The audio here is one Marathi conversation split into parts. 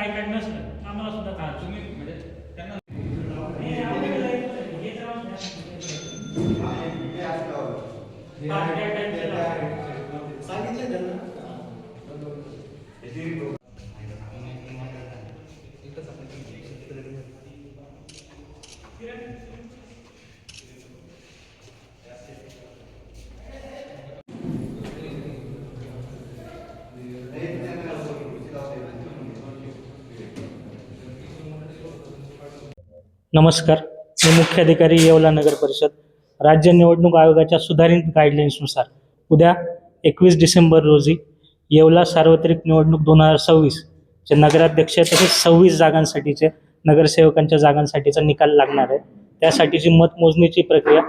आय कार्ड नसलं आम्हाला सुद्धा हां तुम्ही म्हणजे त्यांना सांगितलं त्यांना नमस्कार, मी मुख्य अधिकारी येवला नगर परिषद. राज्य निवडणूक आयोगाच्या सुधारित गाईडलाईन्सनुसार उद्या 21 डिसेंबर रोजी येवला सार्वत्रिक निवडणूक 2026 चे नगराध्यक्ष तसेच 26 जागांसाठीचे नगरसेवकांच्या जागांसाठीचा निकाल लागणार आहे. त्यासाठीची मतमोजणीची प्रक्रिया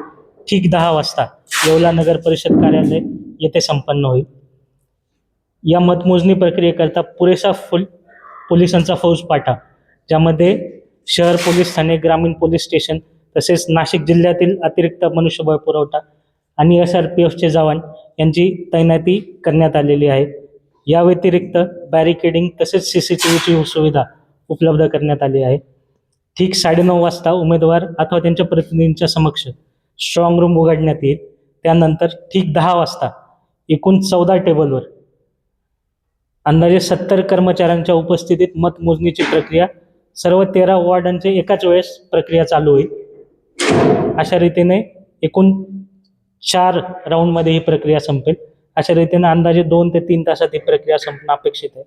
ठीक 10 वाजता येवला नगर परिषद कार्यालय येथे संपन्न होईल. या मतमोजणी प्रक्रियेकरता पुरेसा पोलिसांचा फौजपाटा, ज्यामध्ये शहर पोलीस ठाणे, ग्रामीण पोलीस स्टेशन तसेच नाशिक जिल्ह्यातील अतिरिक्त मनुष्यबळ पुरवठा आणि SRPFचे जवान यांची तैनाती करण्यात आलेली आहे. या व्यतिरिक्त बॅरिकेडिंग तसेच CCTVची सुविधा उपलब्ध करण्यात आली आहे. ठीक 9:30 वाजता उमेदवार अथवा त्यांच्या प्रतिनिधींच्या समक्ष स्ट्रॉंग रूम उघडण्यात येईल. त्यानंतर ठीक 10 वाजता एकूण 14 टेबलवर अंदाजे 70 कर्मचाऱ्यांच्या उपस्थितीत मतमोजणीची प्रक्रिया सर्व 13 वॉर्डांचे एकाच वेळेस प्रक्रिया चालू होईल. अशा रीतीने एकूण 4 राऊंडमध्ये ही प्रक्रिया संपेल. अशा रीतीने अंदाजे 2 ते 3 तासात ही प्रक्रिया संपणं अपेक्षित आहे.